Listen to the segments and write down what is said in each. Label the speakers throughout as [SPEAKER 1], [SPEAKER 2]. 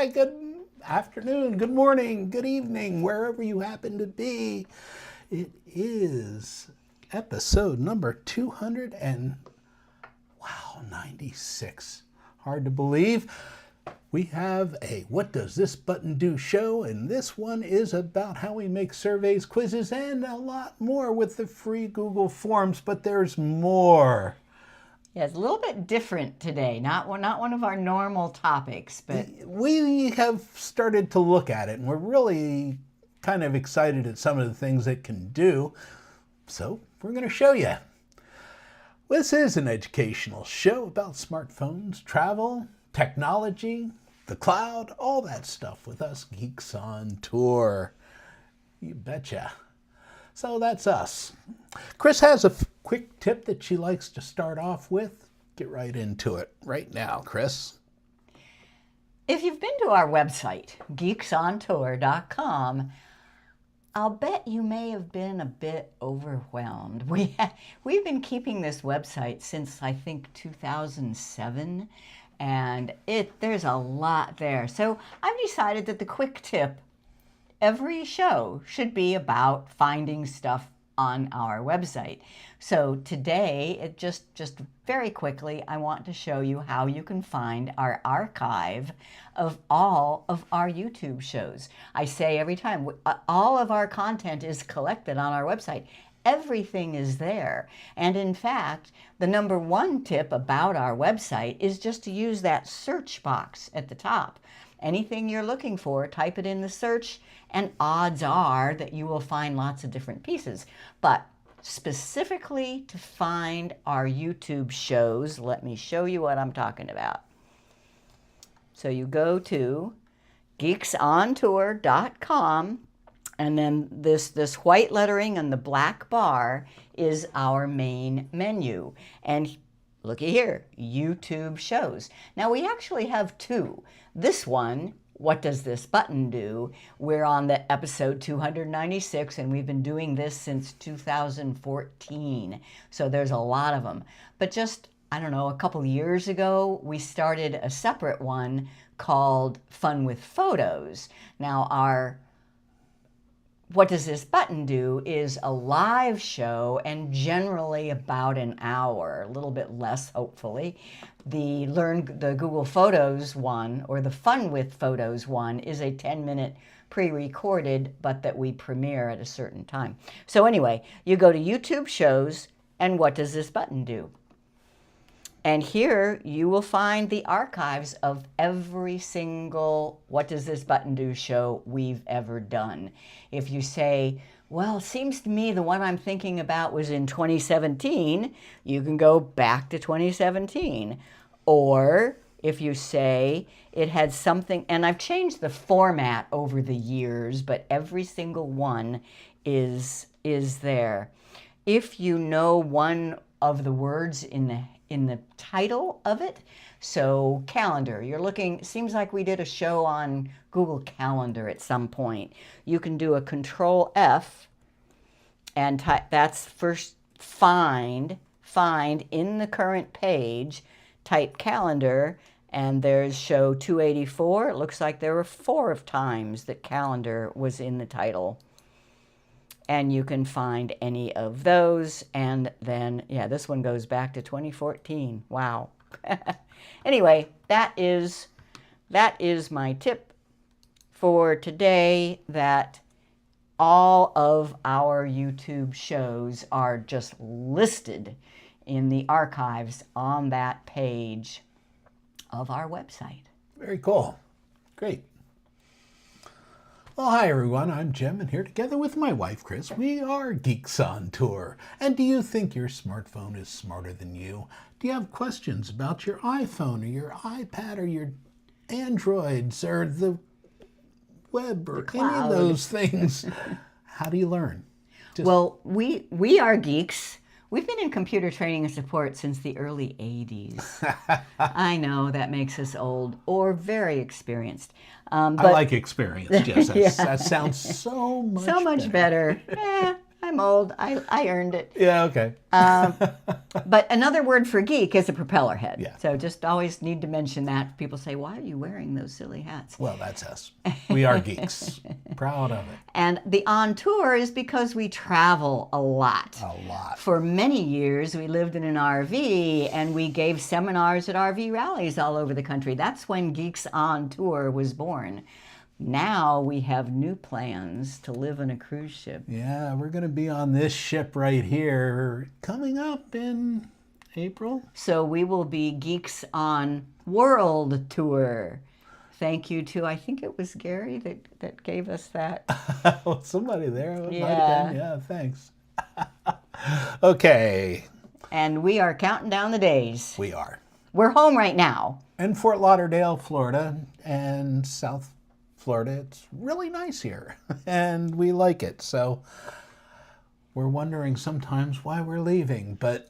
[SPEAKER 1] Hi, good afternoon, good morning, good evening, wherever you happen to be. It is episode number 96. Hard to believe. We have a What Does This Button Do show, and this one is about how we make surveys, quizzes, and a lot more with the free Google Forms, but there's more.
[SPEAKER 2] Yeah, it's a little bit different today. Not one of our normal topics, but
[SPEAKER 1] we have started to look at it, and we're really kind of excited at some of the things it can do. So we're going to show you. This is an educational show about smartphones, travel, technology, the cloud, all that stuff with us geeks on tour. You betcha. So that's us. Chris has a quick tip that she likes to start off with. Get right into it right now, Chris.
[SPEAKER 2] if you've been to our website, geeksontour.com, I'll bet you may have been a bit overwhelmed. We've been keeping this website since, I think, 2007, and there's a lot there. So I've decided that the quick tip every show should be about finding stuff on our website. So today, it just very quickly, I want to show you how you can find our archive of all of our YouTube shows. I say every time, all of our content is collected on our website. Everything is there. And in fact, the number one tip about our website is just to use that search box at the top. Anything you're looking for, type it in the search, and odds are that you will find lots of different pieces. But specifically to find our YouTube shows, let me show you what I'm talking about. So you go to geeksontour.com, and then this white lettering on the black bar is our main menu. And looky here, YouTube shows. Now we actually have two. This one, What Does This Button Do? We're on the episode 296, and we've been doing this since 2014. So there's a lot of them. But just, I don't know, a couple years ago, we started a separate one called Fun with Photos. Now our What Does This Button Do is a live show, and generally about an hour, a little bit less, hopefully. The Learn the Google Photos one, or the Fun with Photos one, is a 10-minute pre-recorded, but that we premiere at a certain time. So anyway, you go to YouTube shows, and What Does This Button Do? And here you will find the archives of every single What Does This Button Do show we've ever done. If you say, well, it seems to me the one I'm thinking about was in 2017, you can go back to 2017. Or if you say it had something, and I've changed the format over the years, but every single one is there. If you know one of the words in the title of it, so calendar, you're looking, seems like we did a show on Google Calendar at some point. You can do a Control F, and that's first find in the current page, type calendar, and there's show 284. It looks like there were 4 times that calendar was in the title. And you can find any of those. And then, yeah, this one goes back to 2014. Wow. Anyway, that is my tip for today, that all of our YouTube shows are just listed in the archives on that page of our website.
[SPEAKER 1] Very cool. Great. Well, hi everyone, I'm Jim, and here together with my wife, Chris, we are Geeks on Tour. And do you think your smartphone is smarter than you? Do you have questions about your iPhone or your iPad or your Androids or the web or any of those things? How do you learn?
[SPEAKER 2] Well, we are geeks. We've been in computer training and support since the early 80s. I know that makes us old or very experienced. But
[SPEAKER 1] I like experience, Jess. That sounds so much
[SPEAKER 2] better. I'm old. I earned it.
[SPEAKER 1] Yeah, okay.
[SPEAKER 2] But another word for geek is a propeller head.
[SPEAKER 1] Yeah.
[SPEAKER 2] So just always need to mention that. People say, why are you wearing those silly hats?
[SPEAKER 1] Well, that's us. We are geeks. Proud of it.
[SPEAKER 2] And the on tour is because we travel a lot.
[SPEAKER 1] A lot.
[SPEAKER 2] For many years, we lived in an RV and we gave seminars at RV rallies all over the country. That's when Geeks on Tour was born. Now we have new plans to live on a cruise ship.
[SPEAKER 1] Yeah, we're going to be on this ship right here coming up in April.
[SPEAKER 2] So we will be Geeks on World Tour. Thank you to, I think it was Gary that gave us that.
[SPEAKER 1] Well, somebody there. It might
[SPEAKER 2] Yeah.
[SPEAKER 1] have been. Yeah, thanks. Okay.
[SPEAKER 2] And we are counting down the days.
[SPEAKER 1] We are.
[SPEAKER 2] We're home right now.
[SPEAKER 1] In Fort Lauderdale, Florida, and South Florida, it's really nice here, and we like it. So we're wondering sometimes why we're leaving, but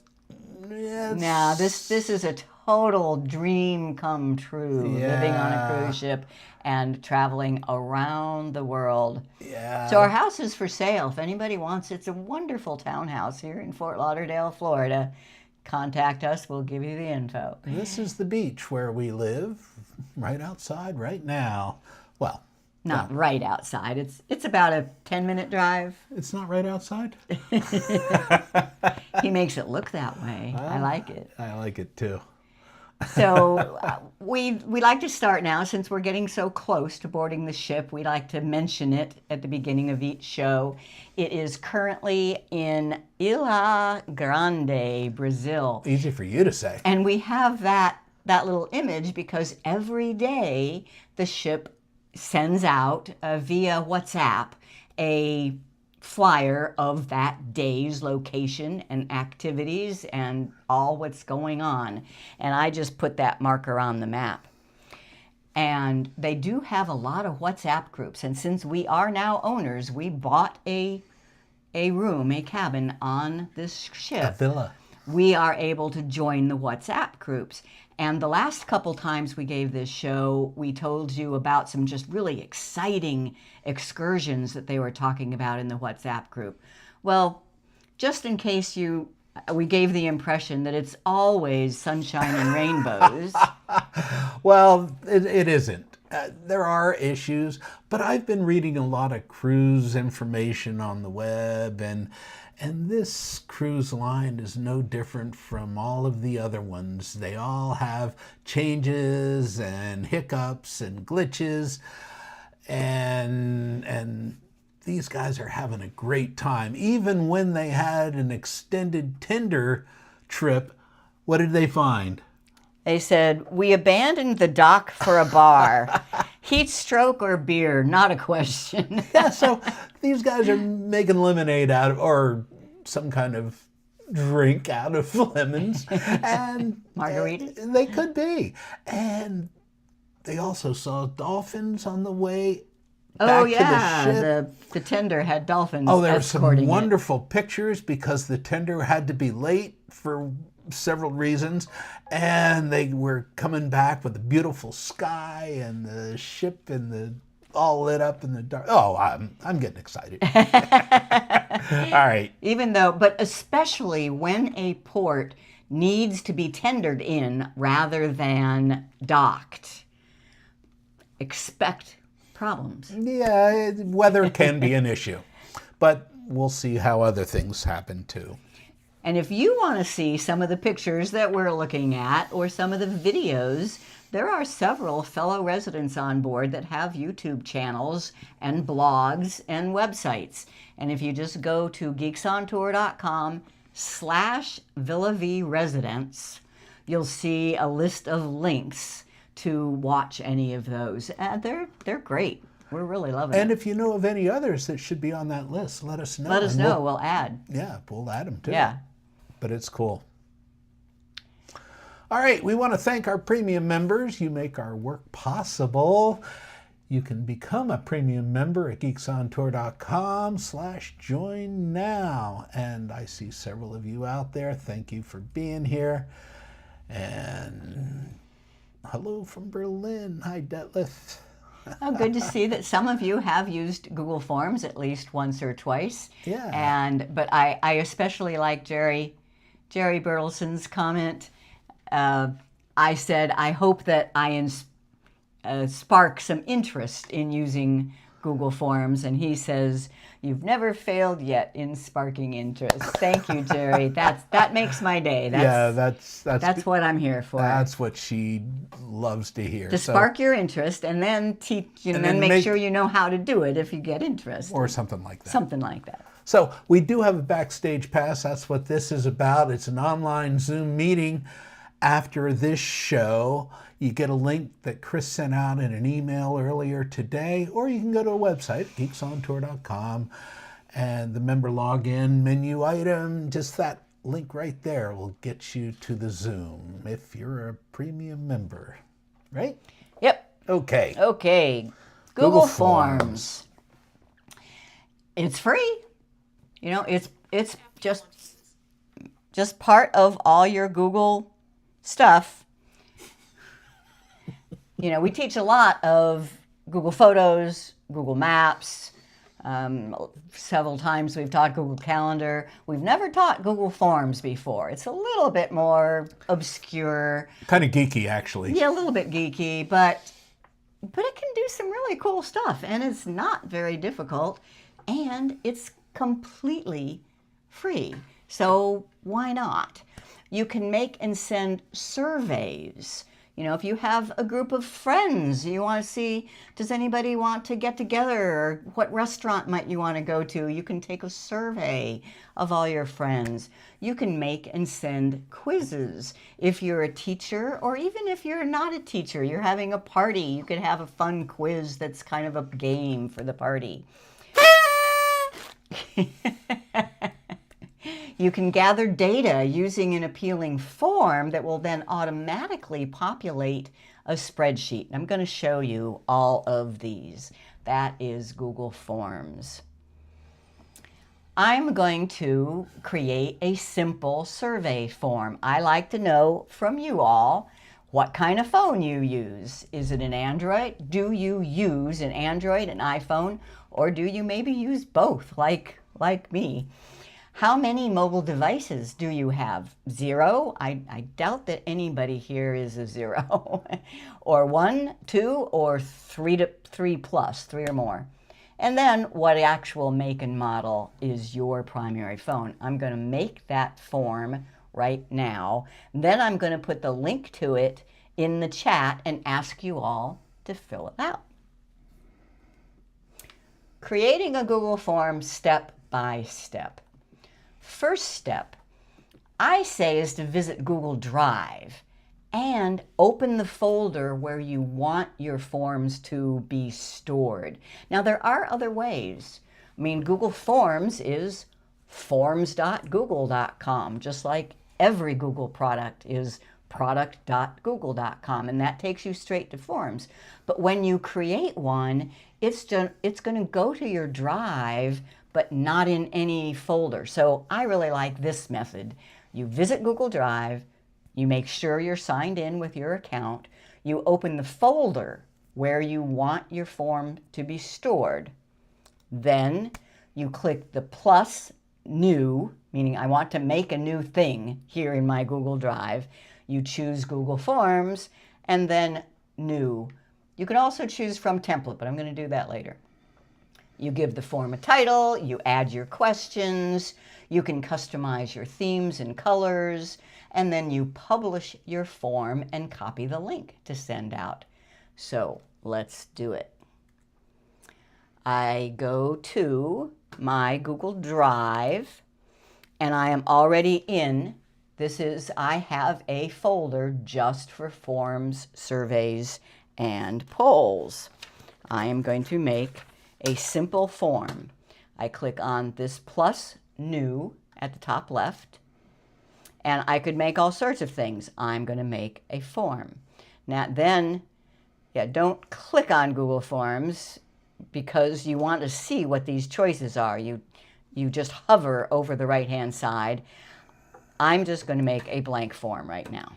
[SPEAKER 2] Now, this is a total dream come true, living on a cruise ship and traveling around the world.
[SPEAKER 1] Yeah.
[SPEAKER 2] So our house is for sale. If anybody wants, it's a wonderful townhouse here in Fort Lauderdale, Florida. Contact us. We'll give you the info.
[SPEAKER 1] This is the beach where we live, right outside right now. Well,
[SPEAKER 2] Not right outside. It's about a 10-minute drive.
[SPEAKER 1] it's not right outside.
[SPEAKER 2] He makes it look that way. I like it.
[SPEAKER 1] I like it too.
[SPEAKER 2] So we like to start now, since we're getting so close to boarding the ship. We like to mention it at the beginning of each show. It is currently in Ilha Grande, Brazil.
[SPEAKER 1] Easy for you to say.
[SPEAKER 2] And we have that little image because every day the ship sends out via WhatsApp a flyer of that day's location and activities and all what's going on. And I just put that marker on the map. And they do have a lot of WhatsApp groups. And since we are now owners, we bought a room, a cabin on this ship.
[SPEAKER 1] A villa.
[SPEAKER 2] We are able to join the WhatsApp groups. And the last couple times we gave this show, we told you about some just really exciting excursions that they were talking about in the WhatsApp group. Well, just in case we gave the impression that it's always sunshine and rainbows.
[SPEAKER 1] Well, it isn't. There are issues, but I've been reading a lot of cruise information on the web, and this cruise line is no different from all of the other ones. They all have changes and hiccups and glitches, and these guys are having a great time. Even when they had an extended Tinder trip, what did they find?
[SPEAKER 2] They said, we abandoned the dock for a bar. Heat stroke or beer, not a question.
[SPEAKER 1] Yeah, so these guys are making lemonade out of, or some kind of drink out of lemons. And
[SPEAKER 2] Margaritas?
[SPEAKER 1] They could be. And they also saw dolphins on the way back to the ship.
[SPEAKER 2] The tender had dolphins
[SPEAKER 1] Oh, there were some
[SPEAKER 2] escorting it.
[SPEAKER 1] wonderful pictures because the tender had to be late for several reasons, and they were coming back with a beautiful sky and the ship and the all lit up in the dark. Oh, I'm getting excited. All right.
[SPEAKER 2] But especially when a port needs to be tendered in rather than docked, expect problems.
[SPEAKER 1] Yeah, weather can be an issue, but we'll see how other things happen too.
[SPEAKER 2] And if you want to see some of the pictures that we're looking at or some of the videos, there are several fellow residents on board that have YouTube channels and blogs and websites. And if you just go to geeksontour.com/VillaVResidents, you'll see a list of links to watch any of those. They're great. We're really loving
[SPEAKER 1] And
[SPEAKER 2] it.
[SPEAKER 1] if you know of any others that should be on that list, let us know.
[SPEAKER 2] Let us
[SPEAKER 1] and
[SPEAKER 2] know. We'll add.
[SPEAKER 1] We'll add them too.
[SPEAKER 2] Yeah.
[SPEAKER 1] But it's cool. All right, we want to thank our premium members. You make our work possible. You can become a premium member at geeksontour.com/join now. And I see several of you out there. Thank you for being here. And hello from Berlin. Hi, Detlef.
[SPEAKER 2] Oh, good to see that some of you have used Google Forms at least once or twice.
[SPEAKER 1] Yeah.
[SPEAKER 2] But I especially like Jerry Bertelson's comment. I said, I hope that I spark some interest in using Google Forms, and he says, "You've never failed yet in sparking interest." Thank you, Jerry. That makes my day.
[SPEAKER 1] Yeah,
[SPEAKER 2] That's what I'm here for.
[SPEAKER 1] That's what she loves to hear.
[SPEAKER 2] To spark your interest, and then teach, and then make sure you know how to do it if you get interested.
[SPEAKER 1] Or something like that.
[SPEAKER 2] Something like that.
[SPEAKER 1] So we do have a Backstage Pass. That's what this is about. It's an online Zoom meeting. After this show, you get a link that Chris sent out in an email earlier today, or you can go to a website, geeksontour.com, and the member login menu item, just that link right there will get you to the Zoom if you're a premium member, right?
[SPEAKER 2] Yep.
[SPEAKER 1] Okay.
[SPEAKER 2] Okay. Google Forms. It's free. You know, it's just part of all your Google stuff. You know, we teach a lot of Google Photos, Google Maps. Several times we've taught Google Calendar. We've never taught Google Forms before. It's a little bit more obscure.
[SPEAKER 1] Kind of geeky, actually.
[SPEAKER 2] Yeah, a little bit geeky, but it can do some really cool stuff, and it's not very difficult, and it's completely free. So why not? You can make and send surveys. You know, if you have a group of friends, you want to see, does anybody want to get together, or what restaurant might you want to go to? You can take a survey of all your friends. You can make and send quizzes. If you're a teacher, or even if you're not a teacher, you're having a party, you could have a fun quiz that's kind of a game for the party. You can gather data using an appealing form that will then automatically populate a spreadsheet. I'm going to show you all of these. That is Google Forms. I'm going to create a simple survey form. I like to know from you all what kind of phone you use. Is it an Android? Do you use an Android, an iPhone, or do you maybe use both, like me? How many mobile devices do you have? 0? I doubt that anybody here is a 0. Or 1, 2, or 3 plus, 3 or more. And then what actual make and model is your primary phone? I'm going to make that form right now. Then I'm going to put the link to it in the chat and ask you all to fill it out. Creating a Google form step by step. First step, I say, is to visit Google Drive and open the folder where you want your forms to be stored. Now, there are other ways. I mean, Google Forms is forms.google.com, just like every Google product is product.google.com, and that takes you straight to Forms. But when you create one, it's going to go to your Drive, but not in any folder. So I really like this method. You visit Google Drive, you make sure you're signed in with your account, you open the folder where you want your form to be stored. Then you click the plus new, meaning I want to make a new thing here in my Google Drive. You choose Google Forms and then new. You can also choose from template, but I'm going to do that later. You give the form a title, you add your questions, you can customize your themes and colors, and then you publish your form and copy the link to send out. So let's do it. I go to my Google Drive, and I am already in. I have a folder just for forms, surveys, and polls. I am going to make a simple form. I click on this plus new at the top left, and I could make all sorts of things. I'm going to make a form. Now then, don't click on Google Forms because you want to see what these choices are. You just hover over the right-hand side. I'm just going to make a blank form right now.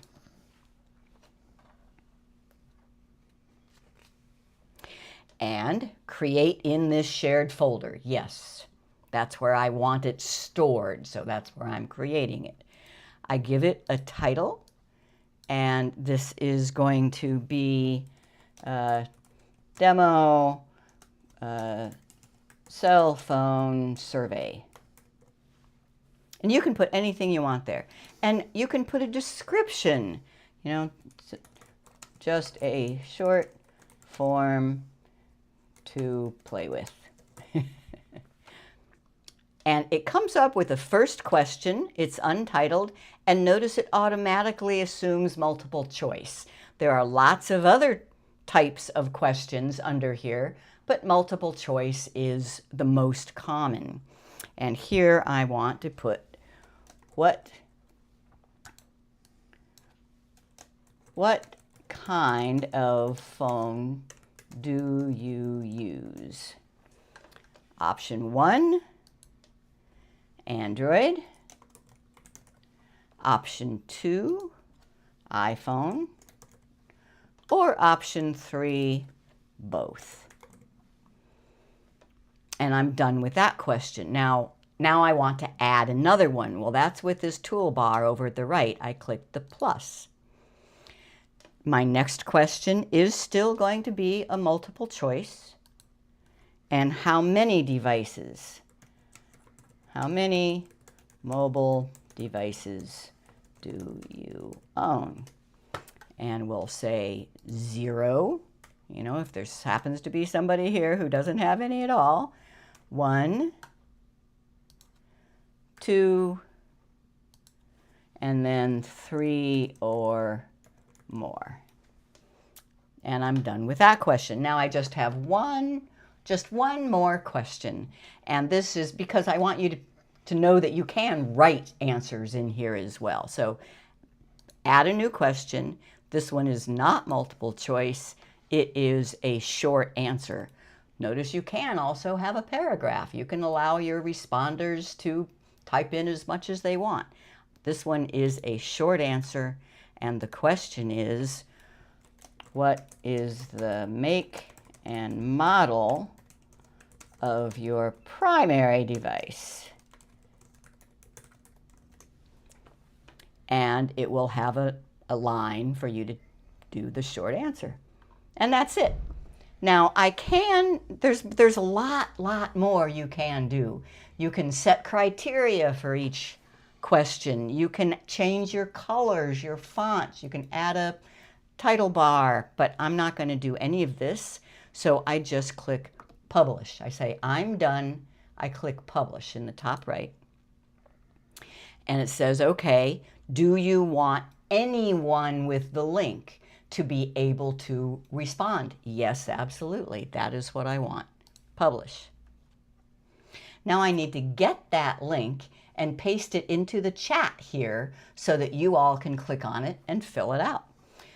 [SPEAKER 2] And create in this shared folder. Yes, that's where I want it stored, so that's where I'm creating it. I give it a title, and this is going to be demo cell phone survey. And you can put anything you want there. And you can put a description, you know, just a short form to play with. And it comes up with a first question. It's untitled, and notice it automatically assumes multiple choice. There are lots of other types of questions under here, but multiple choice is the most common. And here I want to put what kind of phone do you use? Option 1, Android. Option 2, iPhone. Or option 3, both. And I'm done with that question. Now I want to add another one. Well, that's with this toolbar over at the right. I click the plus. My next question is still going to be a multiple choice. And how many devices? How many mobile devices do you own? And we'll say 0. You know, if there happens to be somebody here who doesn't have any at all. 1, 2, and then 3 or more. And I'm done with that question. Now I just have just one more question. And this is because I want you to know that you can write answers in here as well. So add a new question. This one is not multiple choice. It is a short answer. Notice you can also have a paragraph. You can allow your responders to type in as much as they want. This one is a short answer, and the question is, what is the make and model of your primary device? And it will have a line for you to do the short answer. And that's it. Now there's a lot more you can do. You can set criteria for each question. You can change your colors, your fonts. You can add a title bar, but I'm not going to do any of this. So I just click publish. I say, I'm done. I click publish in the top right. And it says, okay, do you want anyone with the link to be able to respond? Yes, absolutely. That is what I want. Publish. Now I need to get that link and paste it into the chat here so that you all can click on it and fill it out.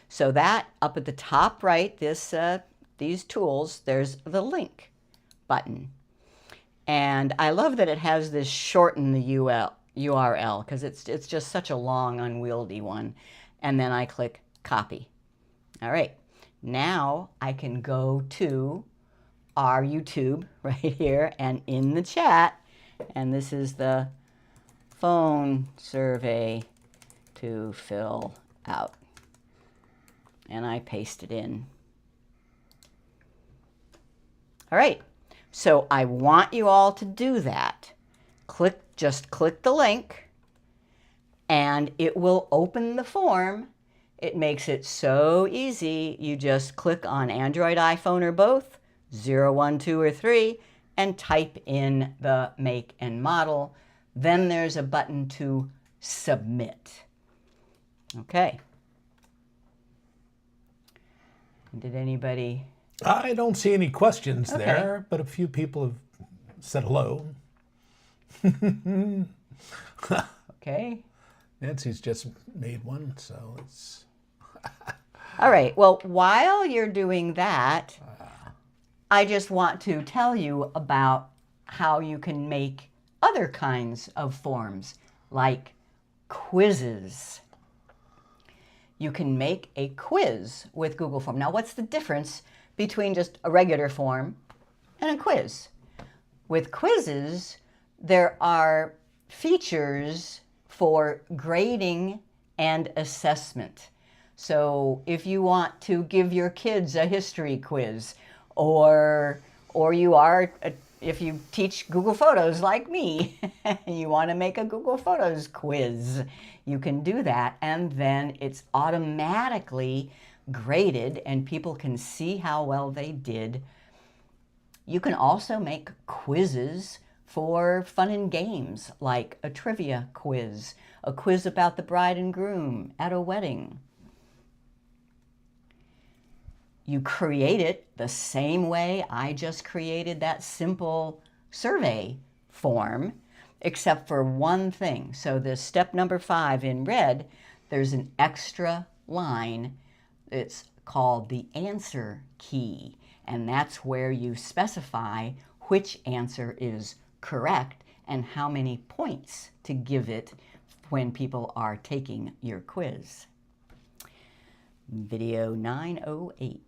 [SPEAKER 2] So that up at the top right, these tools, there's the link button. And I love that it has this shorten the URL because it's just such a long, unwieldy one. And then I click copy. All right, now I can go to our YouTube right here and in the chat, and this is the phone survey to fill out. And I paste it in. All right, so I want you all to do that. Just click the link and it will open the form. It makes it so easy. You just click on Android, iPhone, or both, 0, 1, 2, or 3, and type in the make and model. Then there's a button to submit. Okay. Did anybody?
[SPEAKER 1] I don't see any questions there, but a few people have said hello.
[SPEAKER 2] Okay.
[SPEAKER 1] Nancy's just made one, so it's...
[SPEAKER 2] All right. Well, while you're doing that, I just want to tell you about how you can make other kinds of forms, like quizzes. You can make a quiz with Google Form. Now, what's the difference between just a regular form and a quiz. With quizzes, there are features for grading and assessment. So if you want to give your kids a history quiz, or if you teach Google Photos like me, and you want to make a Google Photos quiz, you can do that, and then it's automatically graded and people can see how well they did. You can also make quizzes for fun and games, like a trivia quiz, a quiz about the bride and groom at a wedding. You create it the same way I just created that simple survey form, except for one thing. So this step number 5 in red, there's an extra line. It's called the answer key, and that's where you specify which answer is correct and how many points to give it when people are taking your quiz. Video 908.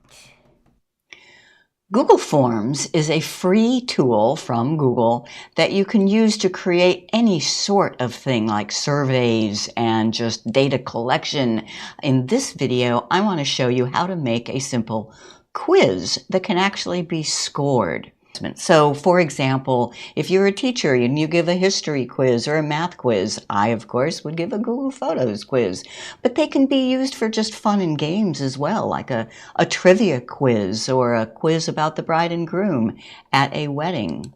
[SPEAKER 2] Google Forms is a free tool from Google that you can use to create any sort of thing like surveys and just data collection. In this video, I want to show you how to make a simple quiz that can actually be scored. So, for example, if you're a teacher and you give a history quiz or a math quiz, I, of course, would give a Google Photos quiz. But they can be used for just fun and games as well, like a trivia quiz or a quiz about the bride and groom at a wedding.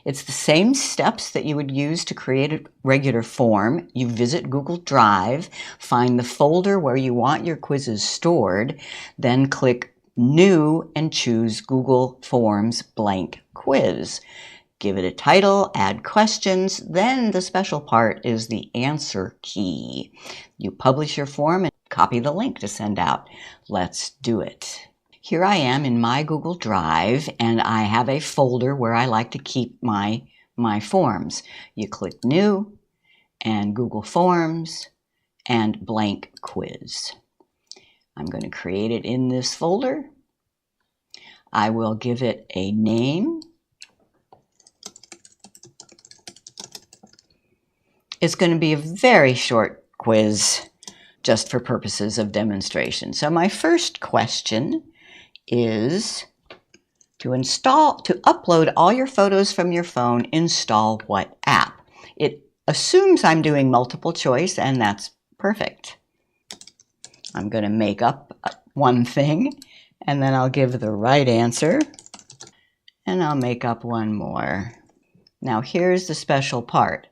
[SPEAKER 2] It's the same steps that you would use to create a regular form. You visit Google Drive, find the folder where you want your quizzes stored, then click New and choose Google Forms blank quiz. Give it a title, add questions, then the special part is the answer key. You publish your form and copy the link to send out. Let's do it. Here I am in my Google Drive, and I have a folder where I like to keep my forms. You click New and Google Forms and blank quiz. I'm going to create it in this folder. I will give it a name. It's going to be a very short quiz just for purposes of demonstration. So my first question is to upload all your photos from your phone, install what app? It assumes I'm doing multiple choice, and that's perfect. I'm going to make up one thing, and then I'll give the right answer, and I'll make up one more. Now here's the special part.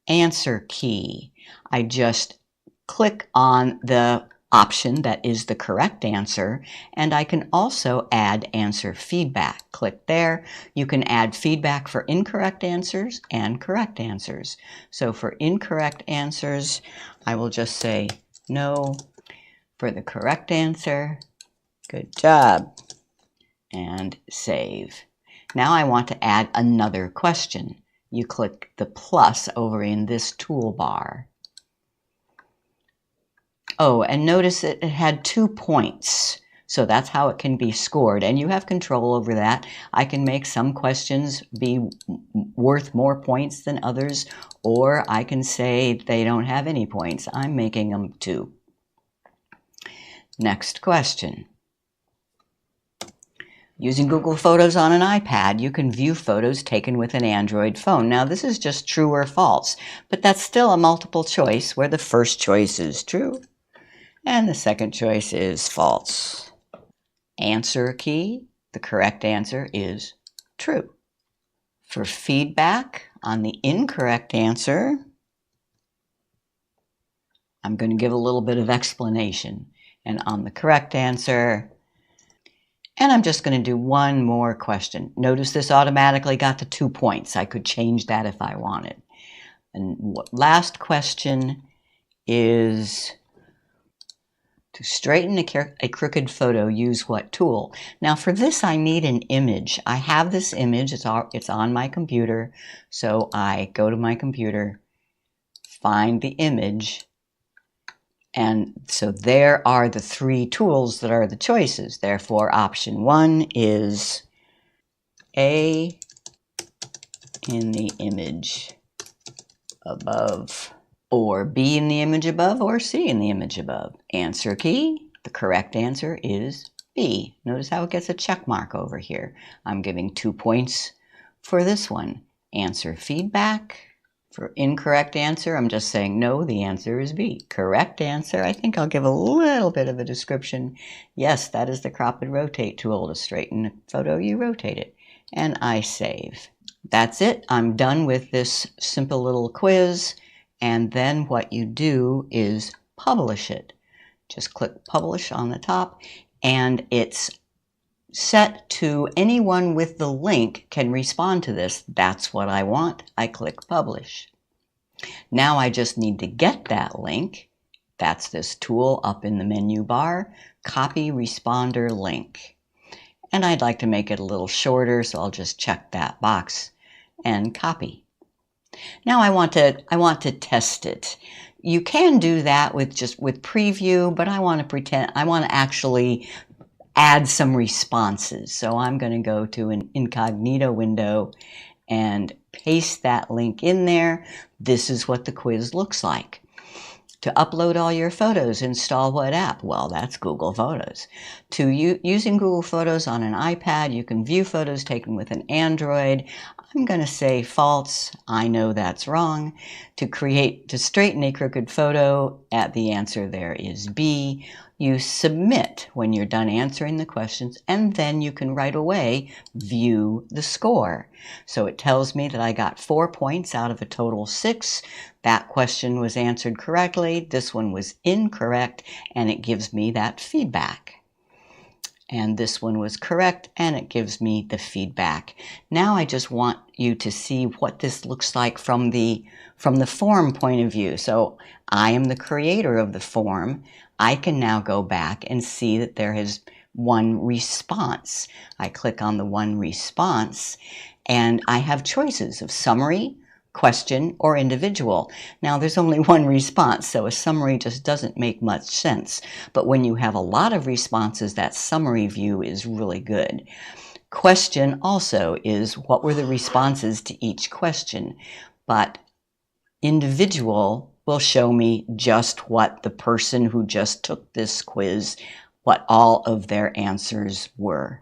[SPEAKER 2] Answer key. I just click on the option that is the correct answer, and I can also add answer feedback. Click there. You can add feedback for incorrect answers and correct answers. So for incorrect answers, I will just say no. For the correct answer, good job, and save. Now I want to add another question. You click the plus over in this toolbar. Oh, and notice it had 2 points. So that's how it can be scored, and you have control over that. I can make some questions be worth more points than others, or I can say they don't have any points. I'm making them 2. Next question. Using Google Photos on an iPad, you can view photos taken with an Android phone. Now, this is just true or false, but that's still a multiple choice where the first choice is true and the second choice is false. Answer key, the correct answer is true. For feedback on the incorrect answer, I'm going to give a little bit of explanation. And on the correct answer, and I'm just going to do one more question. Notice this automatically got the 2 points. I could change that if I wanted. And last question is to straighten a crooked photo, use what tool? Now for this I need an image. I have this image, it's on my computer. So I go to my computer, find the image, And so there are the three tools that are the choices. Therefore, option 1 is A in the image above, or B in the image above, or C in the image above. Answer key, the correct answer is B. Notice how it gets a check mark over here. I'm giving 2 points for this one. Answer feedback. For incorrect answer, I'm just saying no, the answer is B. Correct answer, I think I'll give a little bit of a description. Yes, that is the crop and rotate tool. To straighten a photo, you rotate it. And I save. That's it. I'm done with this simple little quiz. And then what you do is publish it. Just click publish on the top, and it's set to anyone with the link can respond to this. That's what I want. I click publish. Now I just need to get that link. That's this tool up in the menu bar, copy responder link. And I'd like to make it a little shorter, so I'll just check that box and copy. Now I want to test it. You can do that with preview, but I want to actually add some responses. So I'm going to go to an incognito window and paste that link in there. This is what the quiz looks like. To upload all your photos, install what app? Well, that's Google Photos. Using Google Photos on an iPad, you can view photos taken with an Android. I'm going to say false. I know that's wrong. To straighten a crooked photo, the answer there is B. You submit when you're done answering the questions, and then you can right away view the score. So it tells me that I got 4 points out of a total 6. That question was answered correctly. This one was incorrect, and it gives me that feedback. And this one was correct, and it gives me the feedback. Now I just want you to see what this looks like from the form point of view. So I am the creator of the form. I can now go back and see that there is one response. I click on the one response, and I have choices of summary, question, or individual. Now there's only one response, so a summary just doesn't make much sense. But when you have a lot of responses, that summary view is really good. Question also is what were the responses to each question, but individual will show me just what the person who just took this quiz, what all of their answers were.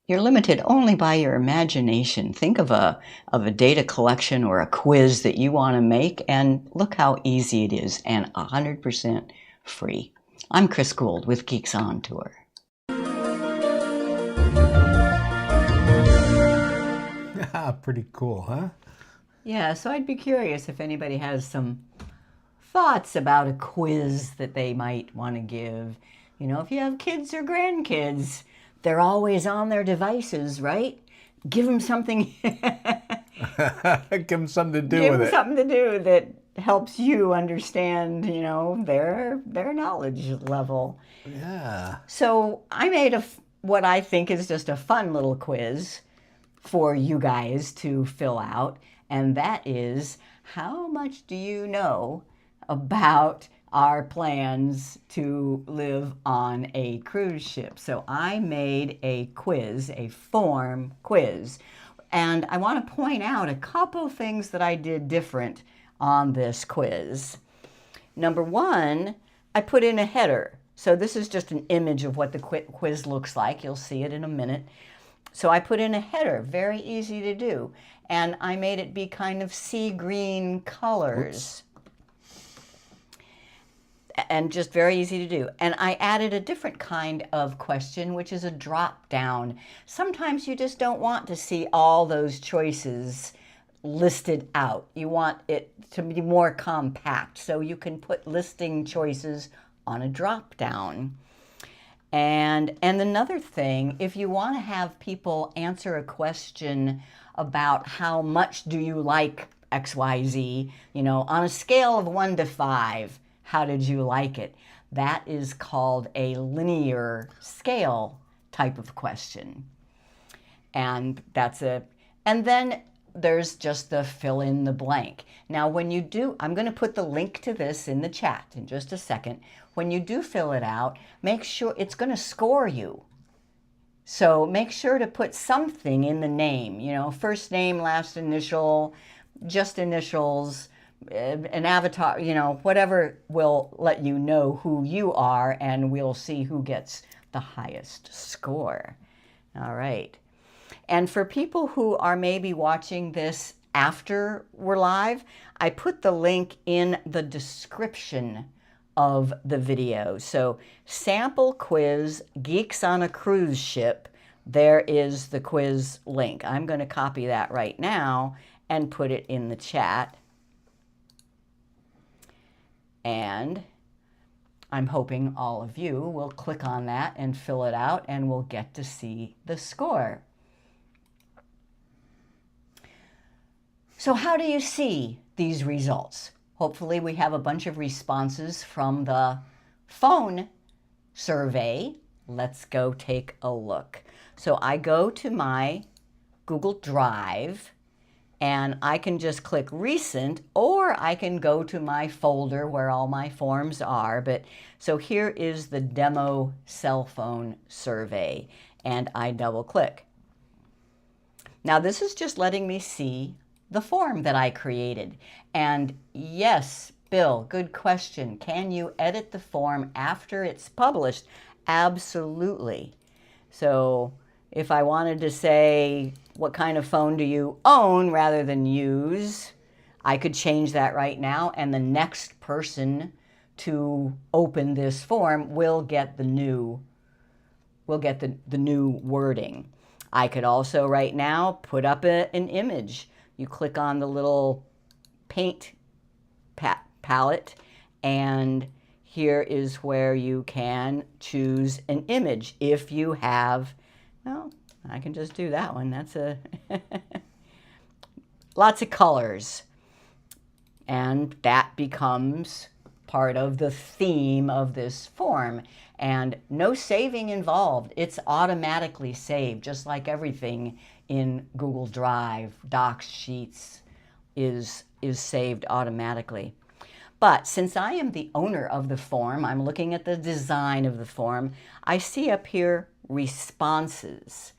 [SPEAKER 2] You're limited only by your imagination. Think of a data collection or a quiz that you want to make, and look how easy it is, and 100% free. I'm Chris Gould with Geeks on Tour.
[SPEAKER 1] Pretty cool, huh?
[SPEAKER 2] Yeah, so I'd be curious if anybody has some thoughts about a quiz that they might want to give. You know, if you have kids or grandkids, they're always on their devices, right? Give them something.
[SPEAKER 1] Give them something to do
[SPEAKER 2] Give
[SPEAKER 1] with
[SPEAKER 2] them
[SPEAKER 1] it.
[SPEAKER 2] something to do that helps you understand, you know, their knowledge level.
[SPEAKER 1] Yeah.
[SPEAKER 2] So I made what I think is just a fun little quiz for you guys to fill out, and that is, how much do you know about our plans to live on a cruise ship? So I made a quiz, a form quiz, and I want to point out a couple things that I did different on this quiz. Number one, I put in a header. So this is just an image of what the quiz looks like. You'll see it in a minute. So I put in a header, very easy to do, and I made it be kind of sea green colors. And just very easy to do. And I added a different kind of question, which is a drop down. Sometimes you just don't want to see all those choices listed out. You want it to be more compact, so you can put listing choices on a drop down. And another thing, if you want to have people answer a question about how much do you like XYZ, you know, on a scale of 1 to 5, how did you like it? That is called a linear scale type of question. And then there's just the fill in the blank. Now, when you do, I'm going to put the link to this in the chat in just a second. When you do fill it out, make sure it's going to score you. So make sure to put something in the name, you know, first name, last initial, just initials, an avatar, you know, whatever will let you know who you are, and we'll see who gets the highest score. All right. And for people who are maybe watching this after we're live, I put the link in the description of the video. So sample quiz, Geeks on a Cruise Ship, there is the quiz link. I'm going to copy that right now and put it in the chat. And I'm hoping all of you will click on that and fill it out, and we'll get to see the score. So how do you see these results? Hopefully we have a bunch of responses from the phone survey. Let's go take a look. So I go to my Google Drive, and I can just click recent, or I can go to my folder where all my forms are. But so here is the demo cell phone survey, and I double click. Now this is just letting me see the form that I created. And yes, Bill, good question. Can you edit the form after it's published? Absolutely. So if I wanted to say, what kind of phone do you own rather than use, I could change that right now, and the next person to open this form will get the new wording. I could also right now put up an image. You click on the little paint palette, and here is where you can choose an image if you have, well, I can just do that one. That's a lots of colors. And that becomes part of the theme of this form. And no saving involved. It's automatically saved, just like everything in Google Drive, Docs, Sheets is saved automatically. But since I am the owner of the form, I'm looking at the design of the form, I see up here responses.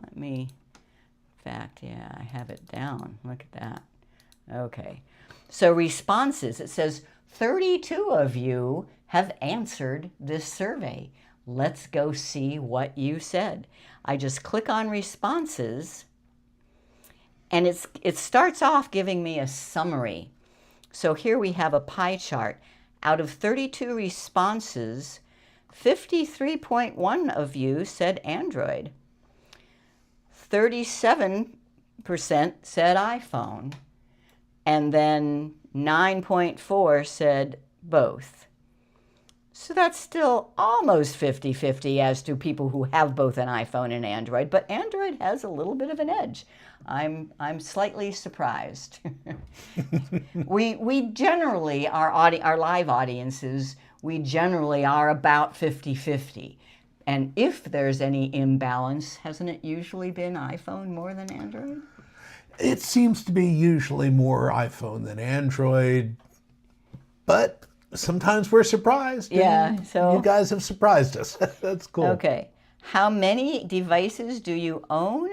[SPEAKER 2] Let me, in fact, yeah, I have it down. Look at that. Okay. So responses, it says 32 of you have answered this survey. Let's go see what you said. I just click on responses, and it starts off giving me a summary. So here we have a pie chart. Out of 32 responses, 53.1 of you said Android. 37% said iPhone. And then 9.4 said both. So that's still almost 50-50 as to people who have both an iPhone and Android, but Android has a little bit of an edge. I'm slightly surprised. We generally, our live audiences, we generally are about 50-50. And if there's any imbalance, hasn't it usually been iPhone more than Android?
[SPEAKER 1] It seems to be usually more iPhone than Android, but sometimes we're surprised.
[SPEAKER 2] Yeah, so
[SPEAKER 1] you guys have surprised us. That's cool.
[SPEAKER 2] Okay. How many devices do you own?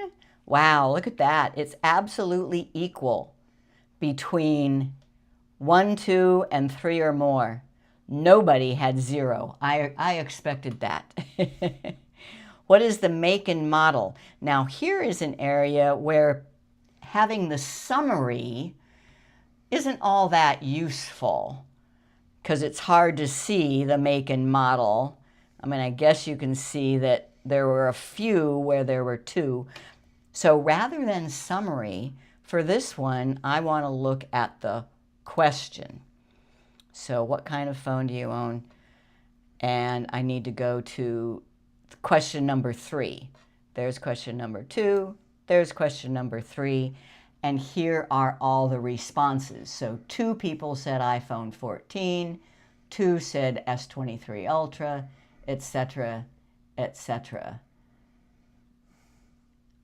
[SPEAKER 2] Wow, look at that. It's absolutely equal between 1, 2, and 3 or more. Nobody had 0. I expected that. What is the make and model? Now, here is an area where having the summary isn't all that useful because it's hard to see the make and model. I mean, I guess you can see that there were a few where there were 2. So rather than summary, for this one, I want to look at the question. So what kind of phone do you own? And I need to go to question number 3. There's question number 2. There's question number 3. And here are all the responses. So 2 people said iPhone 14, 2 said S23 Ultra, etc., etc.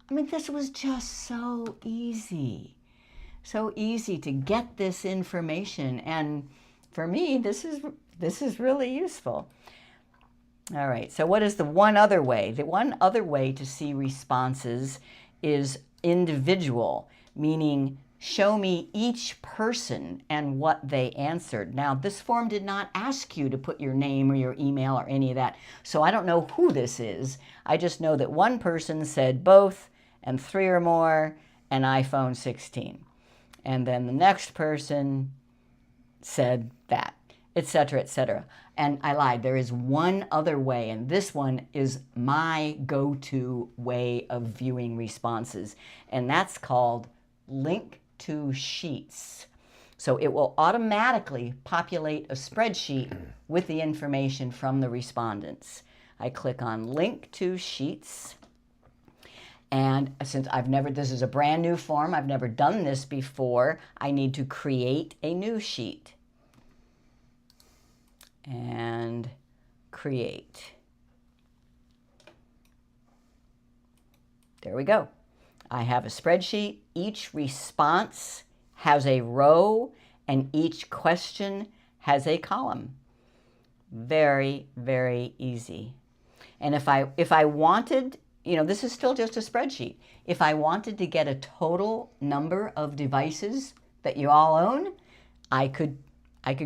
[SPEAKER 2] I mean, this was just so easy. So easy to get this information. And for me, this is really useful. All right, so what is the one other way? The one other way to see responses is individual, meaning show me each person and what they answered. Now, this form did not ask you to put your name or your email or any of that, so I don't know who this is. I just know that one person said both, and 3 or more, and iPhone 16. And then the next person said that, etc., etc. And I lied, there is one other way, and this one is my go-to way of viewing responses, and that's called Link to Sheets. So it will automatically populate a spreadsheet with the information from the respondents. I click on Link to Sheets, and since this is a brand new form, I've never done this before, I need to create a new sheet. And create. There we go. I have a spreadsheet. Each response has a row and each question has a column. Very, very easy. And if I wanted, this is still just a spreadsheet. If I wanted to get a total number of devices that you all own, I could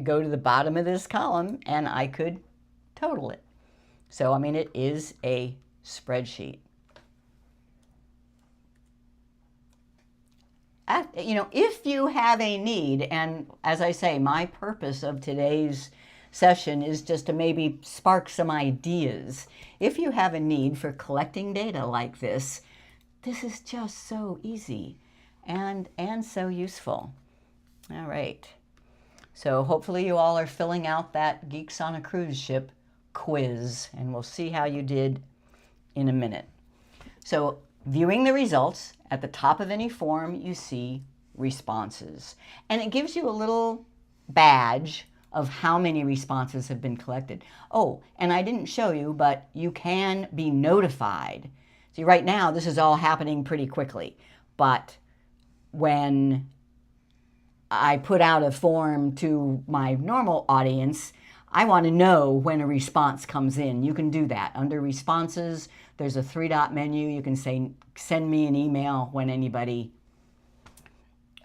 [SPEAKER 2] go to the bottom of this column and I could total it. So, it is a spreadsheet. If you have a need, and as I say, my purpose of today's session is just to maybe spark some ideas. If you have a need for collecting data like this is just so easy and so useful. All right. So hopefully you all are filling out that Geeks on a Cruise Ship quiz, and we'll see how you did in a minute. So viewing the results, at the top of any form you see responses, and it gives you a little badge of how many responses have been collected. Oh, and I didn't show you, but you can be notified. See, right now this is all happening pretty quickly, but when I put out a form to my normal audience, I want to know when a response comes in. You can do that. Under responses, there's a 3-dot menu. You can say, send me an email when anybody...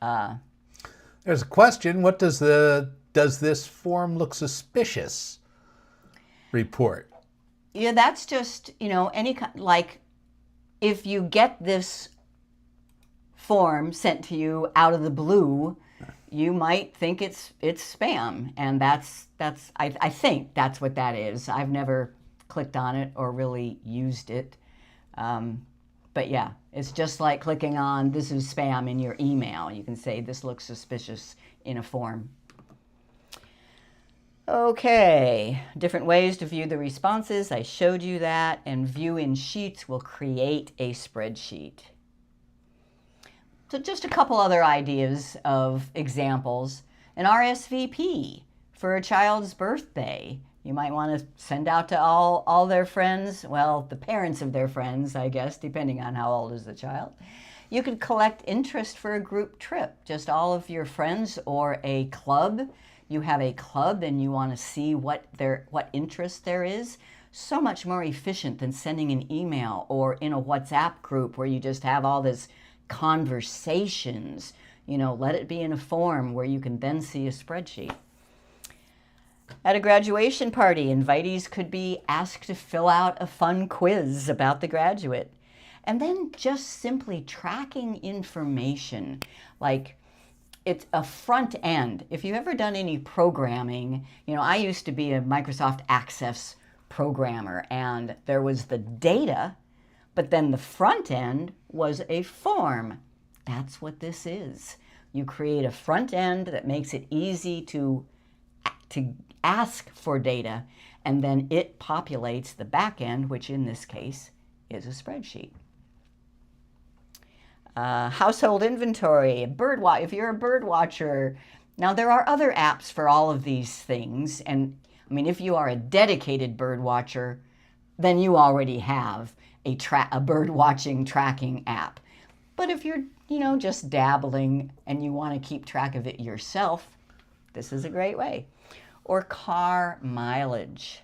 [SPEAKER 1] There's a question. What does this form look suspicious report?
[SPEAKER 2] Yeah, that's just, like if you get this form sent to you out of the blue, you might think it's spam, and I think that's what that is. I've never clicked on it or really used it, but yeah, it's just like clicking on this is spam in your email. You can say this looks suspicious in a form. Okay, different ways to view the responses. I showed you that, and view in sheets will create a spreadsheet. So just a couple other ideas of examples. An RSVP for a child's birthday. You might want to send out to all their friends, well, the parents of their friends, I guess, depending on how old is the child. You could collect interest for a group trip, just all of your friends, or a club. You have a club and you want to see what interest there is. So much more efficient than sending an email or in a WhatsApp group where you just have all this conversations. Let it be in a form where you can then see a spreadsheet. At a graduation party, invitees could be asked to fill out a fun quiz about the graduate. And then just simply tracking information, like it's a front end. If you've ever done any programming, I used to be a Microsoft Access programmer, and there was the data, but then the front end was a form. That's what this is. You create a front end that makes it easy to ask for data, and then it populates the back end, which in this case is a spreadsheet. Household inventory, if you're a bird watcher. Now there are other apps for all of these things, and if you are a dedicated bird watcher, then you already have a bird watching tracking app. But if you're you know, just dabbling and you want to keep track of it yourself, this is a great way. Or car mileage.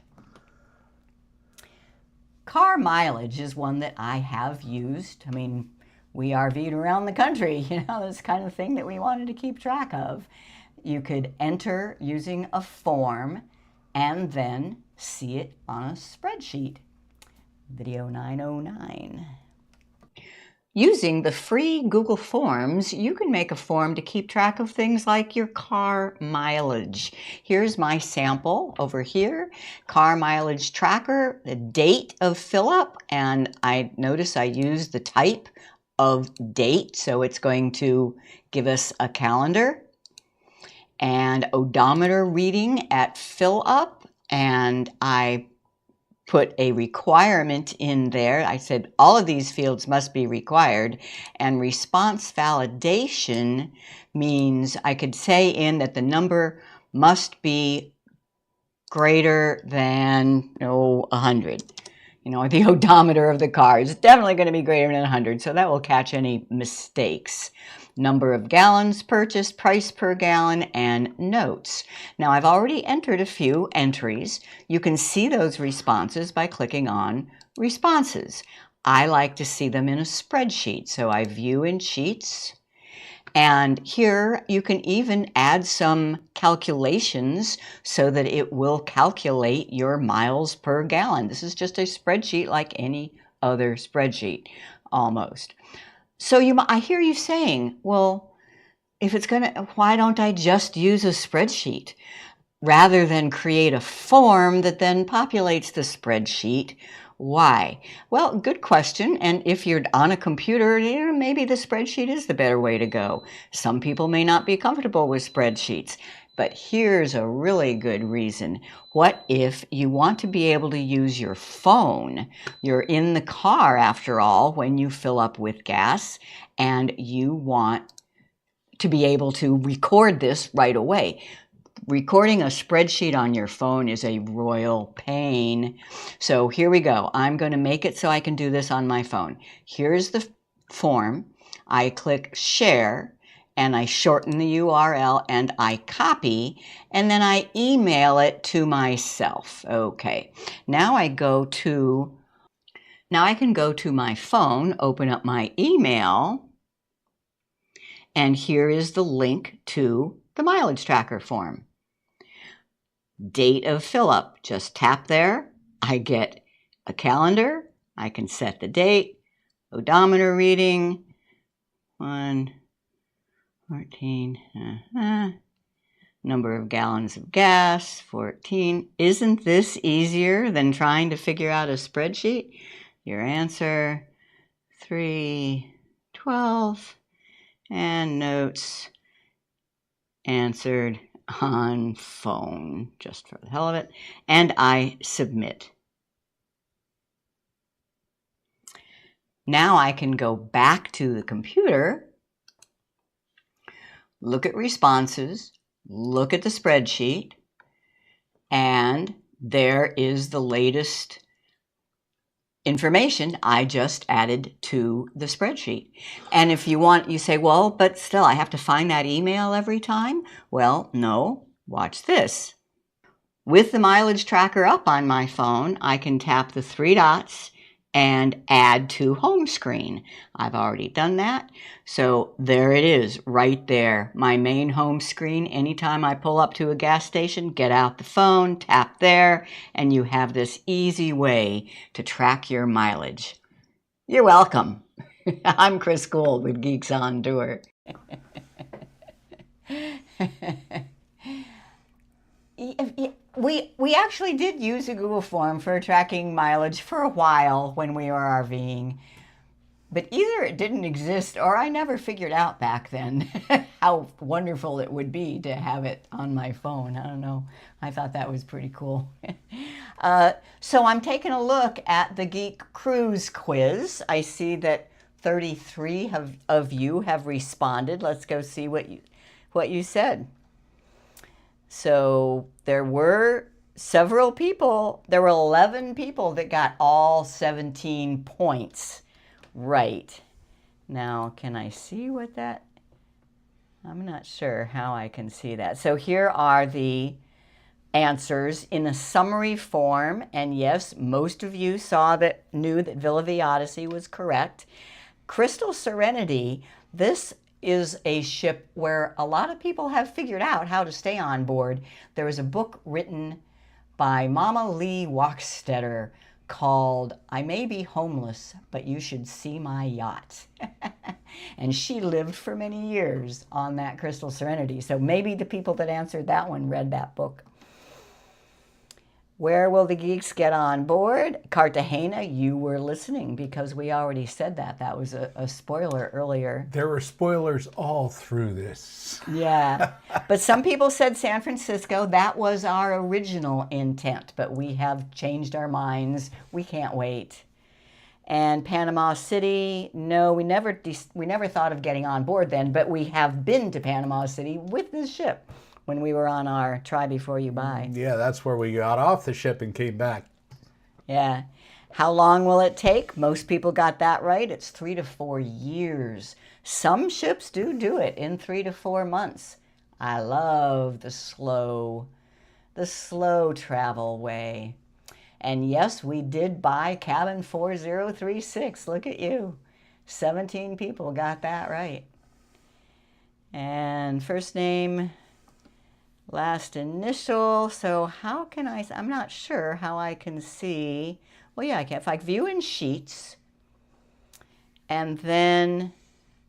[SPEAKER 2] Car mileage is one that I have used. I mean, we RV'd around the country, you know, this kind of thing that we wanted to keep track of. You could enter using a form and then see it on a spreadsheet. Video 909. Using the free Google Forms, you can make a form to keep track of things like your car mileage. Here's my sample over here, car mileage tracker, the date of fill up, and I notice I use the type of date, so it's going to give us a calendar, and odometer reading at fill up, and I put a requirement in there. I said all of these fields must be required, and response validation means I could say in that the number must be greater than 100. You know, the odometer of the car is definitely going to be greater than 100, so that will catch any mistakes. Number of gallons purchased, price per gallon, and notes. Now, I've already entered a few entries. You can see those responses by clicking on Responses. I like to see them in a spreadsheet, so I view in Sheets. And here you can even add some calculations so that it will calculate your miles per gallon. This is just a spreadsheet like any other spreadsheet, almost. So I hear you saying, well, if it's why don't I just use a spreadsheet rather than create a form that then populates the spreadsheet? Why? Well, good question. And if you're on a computer, maybe the spreadsheet is the better way to go. Some people may not be comfortable with spreadsheets. But here's a really good reason. What if you want to be able to use your phone? You're in the car, after all, when you fill up with gas, and you want to be able to record this right away. Recording a spreadsheet on your phone is a royal pain. So here we go. I'm going to make it so I can do this on my phone. Here's the form. I click Share, and I shorten the URL, and I copy, and then I email it to myself. Okay, now I can go to my phone, open up my email, and here is the link to the mileage tracker form. Date of fill up, just tap there. I get a calendar. I can set the date, odometer reading, 114, number of gallons of gas, 14. Isn't this easier than trying to figure out a spreadsheet? Your answer, 312, and notes answered on phone, just for the hell of it, and I submit. Now I can go back to the computer, look at responses, look at the spreadsheet, and there is the latest information I just added to the spreadsheet. And if you want, you say, well, but still I have to find that email every time. Well, no, watch this. With the mileage tracker up on my phone, I can tap the three dots and add to home screen. I've already done that. So there it is right there, my main home screen. Anytime I pull up to a gas station, get out the phone, tap there, and you have this easy way to track your mileage. You're welcome. I'm Chris Gould with Geeks on Tour. We actually did use a Google form for tracking mileage for a while when we were RVing, but either it didn't exist or I never figured out back then how wonderful it would be to have it on my phone. I don't know. I thought that was pretty cool. So I'm taking a look at the Geek Cruise quiz. I see that 33 of you have responded. Let's go see what you said. So there were several people, there were 11 people that got all 17 points right. Now, can I see what that? I'm not sure how I can see that. So here are the answers in a summary form. And yes, most of you knew that Villa the Odyssey was correct. Crystal Serenity, this is a ship where a lot of people have figured out how to stay on board. There was a book written by Mama Lee Wachstetter called I May Be Homeless, But You Should See My Yacht. And she lived for many years on that Crystal Serenity. So maybe the people that answered that one read that book. Where will the geeks get on board? Cartagena, you were listening because we already said that. That was a spoiler earlier.
[SPEAKER 1] There were spoilers all through this.
[SPEAKER 2] Yeah. But some people said San Francisco. That was our original intent, but we have changed our minds. We can't wait. And Panama City, no, we never thought of getting on board then, but we have been to Panama City with this ship when we were on our Try Before You Buy.
[SPEAKER 1] Yeah, that's where we got off the ship and came back.
[SPEAKER 2] Yeah. How long will it take? Most people got that right. It's 3 to 4 years. Some ships do it in 3 to 4 months. I love the slow travel way. And yes, we did buy cabin 4036. Look at you. 17 people got that right. And first name, last initial. So how can I'm not sure how I can see. Well, yeah, I can. If I view in sheets and then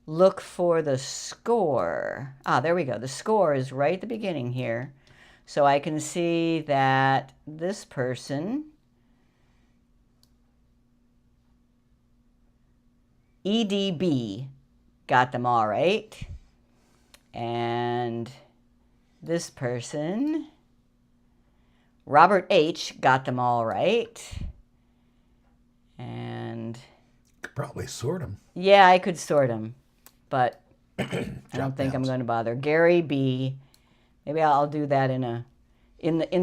[SPEAKER 2] look for the score. There we go. The score is right at the beginning here. So I can see that this person, EDB, got them all right. And this person, Robert H, got them all right. And
[SPEAKER 1] could probably sort them.
[SPEAKER 2] Yeah, I could sort them, but I don't think I'm going to bother. Gary B, maybe I'll do that in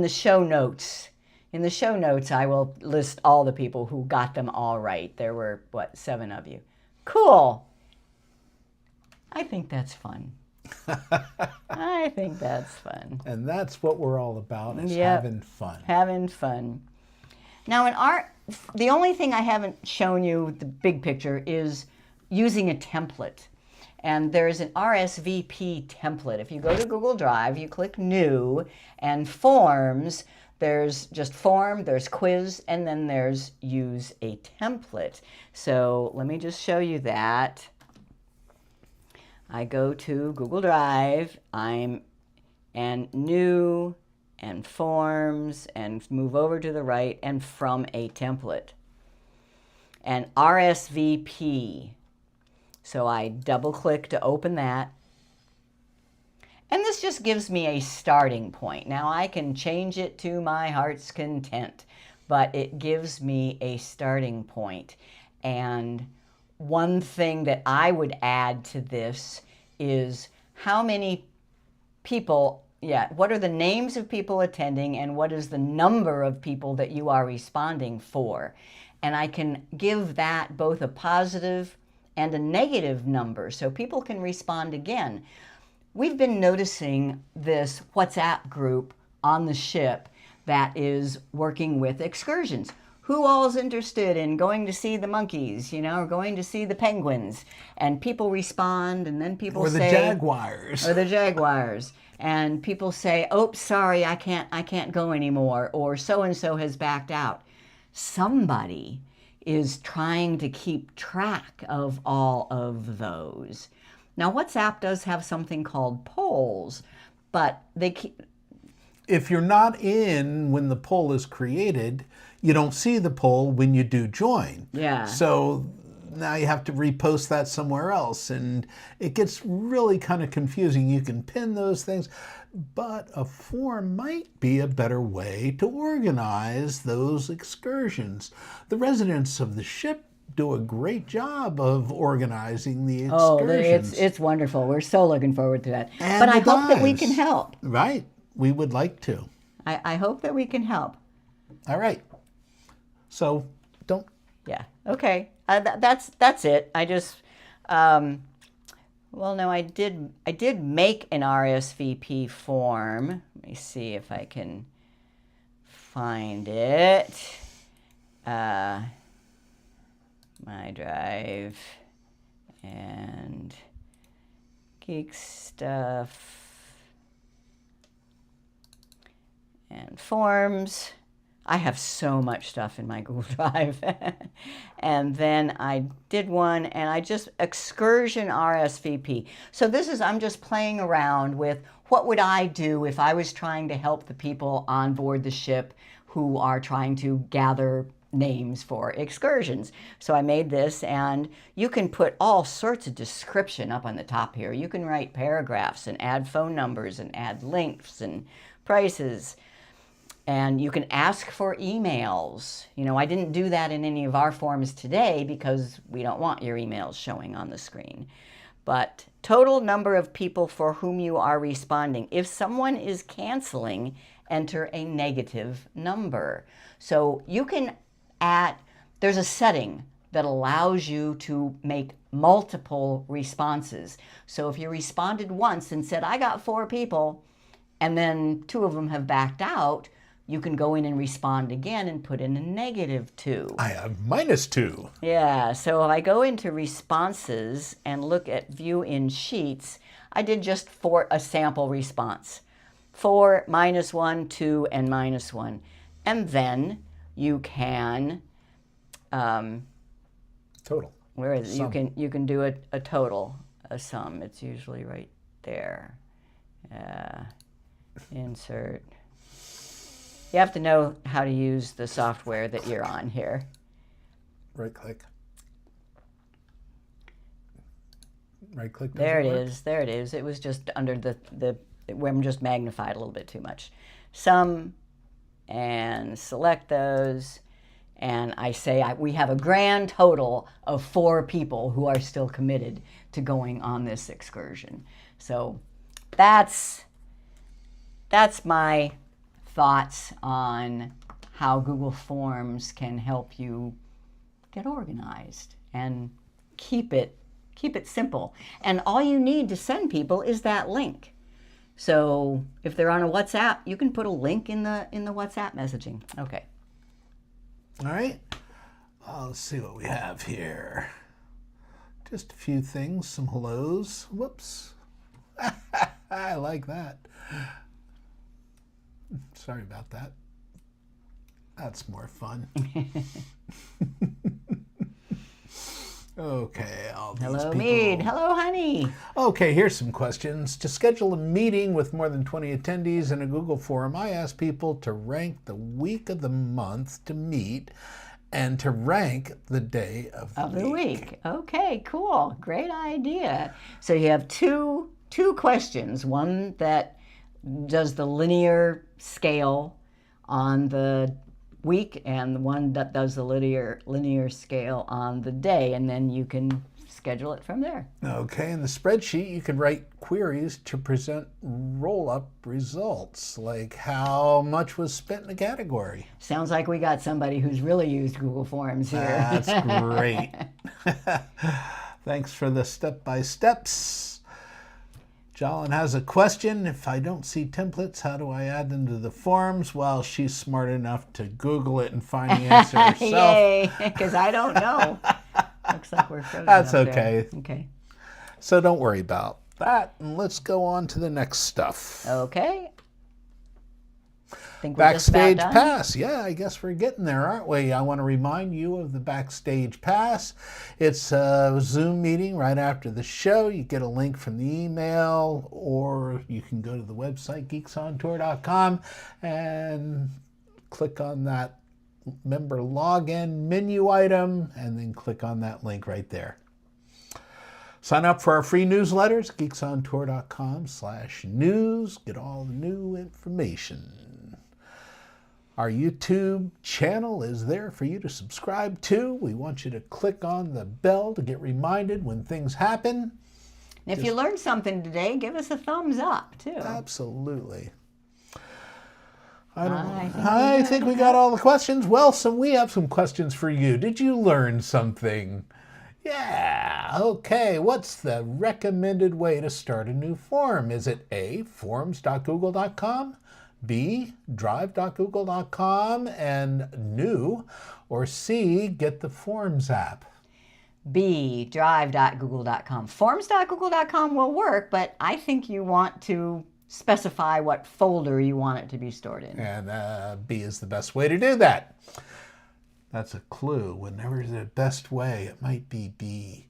[SPEAKER 2] the show notes. In the show notes, I will list all the people who got them all right. There were, 7 of you. Cool. I think that's fun. I think that's fun.
[SPEAKER 1] And that's what we're all about, is having fun.
[SPEAKER 2] Having fun. Now, the only thing I haven't shown you, the big picture, is using a template. And there's an RSVP template. If you go to Google Drive, you click New, and Forms, there's just Form, there's Quiz, and then there's Use a Template. So let me just show you that. I go to Google Drive, and New, and Forms, and move over to the right, and From a Template. And RSVP. So I double click to open that. And this just gives me a starting point. Now I can change it to my heart's content, but it gives me a starting point. And one thing that I would add to this is how many people, what are the names of people attending and what is the number of people that you are responding for? And I can give that both a positive and a negative number so people can respond again. We've been noticing this WhatsApp group on the ship that is working with excursions. Who all is interested in going to see the monkeys, or going to see the penguins? And people respond, and then people say...
[SPEAKER 1] Or the jaguars.
[SPEAKER 2] Or the jaguars. And people say, oh, sorry, I can't go anymore, or so-and-so has backed out. Somebody is trying to keep track of all of those. Now, WhatsApp does have something called polls, but they keep...
[SPEAKER 1] If you're not in when the poll is created, you don't see the poll when you do join.
[SPEAKER 2] Yeah.
[SPEAKER 1] So now you have to repost that somewhere else, and it gets really kind of confusing. You can pin those things, but a form might be a better way to organize those excursions. The residents of the ship do a great job of organizing the excursions.
[SPEAKER 2] Oh, it's wonderful. We're so looking forward to that.
[SPEAKER 1] And
[SPEAKER 2] but I hope that we can help.
[SPEAKER 1] Right. We would like to.
[SPEAKER 2] I hope that we can help.
[SPEAKER 1] All right. So don't...
[SPEAKER 2] Yeah. Okay. That's it. I Well, no, I did make an RSVP form. Let me see if I can find it. My Drive and Geek Stuff and Forms. I have so much stuff in my Google Drive. And then I did one, and I just excursion RSVP. So this is, I'm just playing around with what would I do if I was trying to help the people on board the ship who are trying to gather names for excursions. So I made this, and you can put all sorts of description up on the top here. You can write paragraphs and add phone numbers and add links and prices. And you can ask for emails. You know, I didn't do that in any of our forms today because we don't want your emails showing on the screen. But total number of people for whom you are responding. If someone is canceling, enter a negative number. So you can there's a setting that allows you to make multiple responses. So if you responded once and said, I got 4 people, and then 2 of them have backed out, you can go in and respond again and put in a -2.
[SPEAKER 1] I have -2.
[SPEAKER 2] Yeah, so if I go into responses and look at view in sheets, I did just for a sample response. 4, -1, 2, and -1. And then you can
[SPEAKER 1] Total.
[SPEAKER 2] where is it?
[SPEAKER 1] Sum.
[SPEAKER 2] You can do a total, a sum. It's usually right there. Insert. You have to know how to use the software that you're on here.
[SPEAKER 1] Right click. Right click.
[SPEAKER 2] There it
[SPEAKER 1] work.
[SPEAKER 2] is. There it is. It was just under the where I'm just magnified a little bit too much. Sum, and select those. And I say we have a grand total of 4 people who are still committed to going on this excursion. So that's my thoughts on how Google Forms can help you get organized and keep it simple. And all you need to send people is that link. So if they're on a WhatsApp, you can put a link in the WhatsApp messaging. Okay.
[SPEAKER 1] All right. Let's see what we have here. Just a few things, some hellos. Whoops. I like that. Sorry about that. That's more fun. Okay, all these
[SPEAKER 2] Hello,
[SPEAKER 1] people.
[SPEAKER 2] Mead. Hello, honey.
[SPEAKER 1] Okay, here's some questions. To schedule a meeting with more than 20 attendees in a Google forum, I ask people to rank the week of the month to meet and to rank the day of the week.
[SPEAKER 2] Okay, cool. Great idea. So you have two questions. One that does the linear scale on the week, and the one that does the linear scale on the day, and then you can schedule it from there.
[SPEAKER 1] Okay, in the spreadsheet you can write queries to present roll-up results, like how much was spent in a category.
[SPEAKER 2] Sounds like we got somebody who's really used Google Forms here.
[SPEAKER 1] That's great. Thanks for the step-by-steps. Jolyn has a question. If I don't see templates, how do I add them to the forms? Well, she's smart enough to Google it and find the answer herself.
[SPEAKER 2] Yay, because I don't know. Looks like we're frozen.
[SPEAKER 1] That's
[SPEAKER 2] up
[SPEAKER 1] okay.
[SPEAKER 2] There. Okay.
[SPEAKER 1] So don't worry about that. And let's go on to the next stuff.
[SPEAKER 2] Okay. Think we're just
[SPEAKER 1] Backstage
[SPEAKER 2] about done?
[SPEAKER 1] Pass. Yeah, I guess we're getting there, aren't we? I want to remind you of the Backstage Pass. It's a Zoom meeting right after the show. You get a link from the email, or you can go to the website, geeksontour.com, and click on that member login menu item, and then click on that link right there. Sign up for our free newsletters, geeksontour.com/news. Get all the new information. Our YouTube channel is there for you to subscribe to. We want you to click on the bell to get reminded when things happen.
[SPEAKER 2] And if you learned something today, give us a thumbs up, too.
[SPEAKER 1] Absolutely. I think we got all the questions. Well, we have some questions for you. Did you learn something? Yeah, okay. What's the recommended way to start a new forum? Is it A, forums.google.com, B, drive.google.com and new, or C, get the Forms app?
[SPEAKER 2] B, drive.google.com. Forms.google.com will work, but I think you want to specify what folder you want it to be stored in.
[SPEAKER 1] And B is the best way to do that. That's a clue. Whenever the best way, it might be B.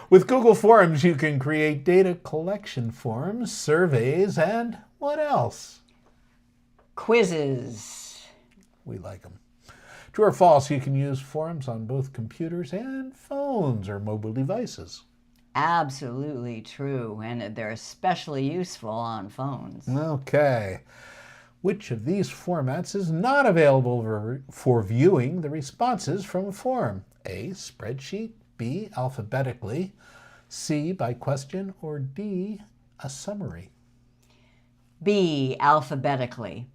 [SPEAKER 1] With Google Forms, you can create data collection forms, surveys, and what else?
[SPEAKER 2] Quizzes.
[SPEAKER 1] We like them. True or false, you can use forums on both computers and phones or mobile devices.
[SPEAKER 2] Absolutely true, and they're especially useful on phones.
[SPEAKER 1] Okay. Which of these formats is not available for viewing the responses from a forum? A, spreadsheet, B, alphabetically, C, by question, or D, a summary?
[SPEAKER 2] B, alphabetically.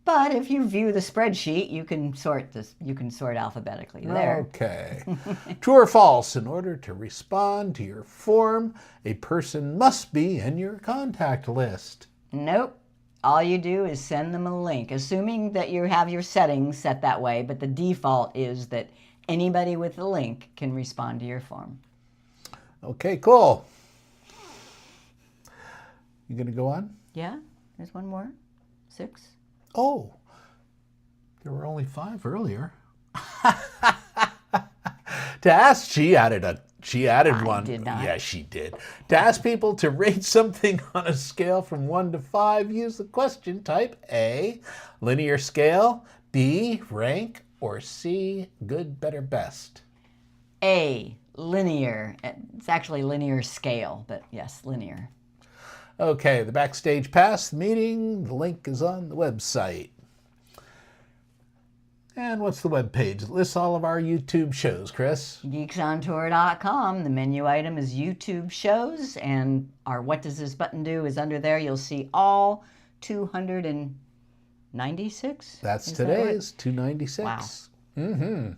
[SPEAKER 2] But if you view the spreadsheet, you can sort alphabetically there.
[SPEAKER 1] Okay. True or false, in order to respond to your form, a person must be in your contact list?
[SPEAKER 2] Nope. All you do is send them a link, assuming that you have your settings set that way, but the default is that anybody with the link can respond to your form.
[SPEAKER 1] Okay, cool. You gonna go on?
[SPEAKER 2] Yeah, there's one more. 6.
[SPEAKER 1] Oh, there were only 5 earlier. To ask, she added one.
[SPEAKER 2] Did not.
[SPEAKER 1] Yeah, she did. To ask people to rate something on a scale from 1 to 5, use the question type A, linear scale, B, rank, or C, good, better, best.
[SPEAKER 2] A, linear. It's actually linear scale, but yes, linear.
[SPEAKER 1] Okay, the Backstage Pass meeting, the link is on the website. And what's the webpage? It lists all of our YouTube shows, Chris.
[SPEAKER 2] Geeksontour.com. The menu item is YouTube shows, and our What Does This Button Do is under there. You'll see all 296.
[SPEAKER 1] That's
[SPEAKER 2] Is
[SPEAKER 1] today's, 296.
[SPEAKER 2] Wow.
[SPEAKER 1] Mm-hmm.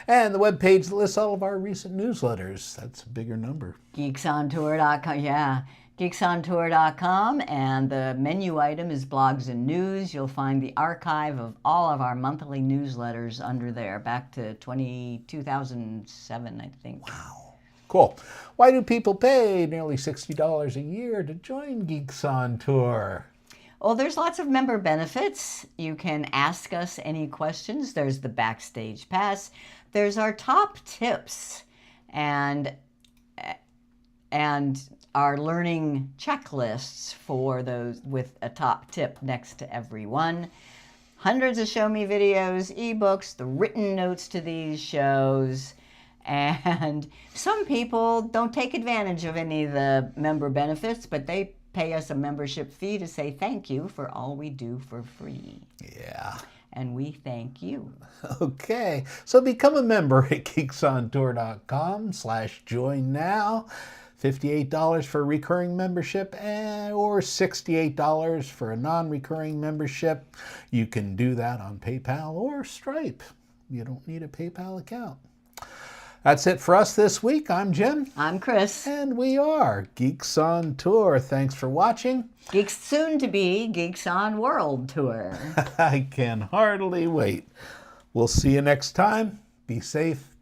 [SPEAKER 1] And the webpage lists all of our recent newsletters. That's a bigger number.
[SPEAKER 2] Geeksontour.com, yeah. Geeksontour.com, and the menu item is blogs and news. You'll find the archive of all of our monthly newsletters under there, back to 2007, I think.
[SPEAKER 1] Wow. Cool. Why do people pay nearly $60 a year to join Geeks on Tour?
[SPEAKER 2] Well, there's lots of member benefits. You can ask us any questions. There's the Backstage Pass. There's our top tips and our learning checklists for those with a top tip next to every one. Hundreds of Show Me videos, ebooks, the written notes to these shows. And some people don't take advantage of any of the member benefits, but they pay us a membership fee to say thank you for all we do for free.
[SPEAKER 1] Yeah.
[SPEAKER 2] And we thank you.
[SPEAKER 1] Okay. So become a member at geeksontour.com/join now. $58 for a recurring membership or $68 for a non-recurring membership. You can do that on PayPal or Stripe. You don't need a PayPal account. That's it for us this week. I'm Jim.
[SPEAKER 2] I'm Chris.
[SPEAKER 1] And we are Geeks on Tour. Thanks for watching.
[SPEAKER 2] Geeks soon to be Geeks on World Tour.
[SPEAKER 1] I can hardly wait. We'll see you next time. Be safe.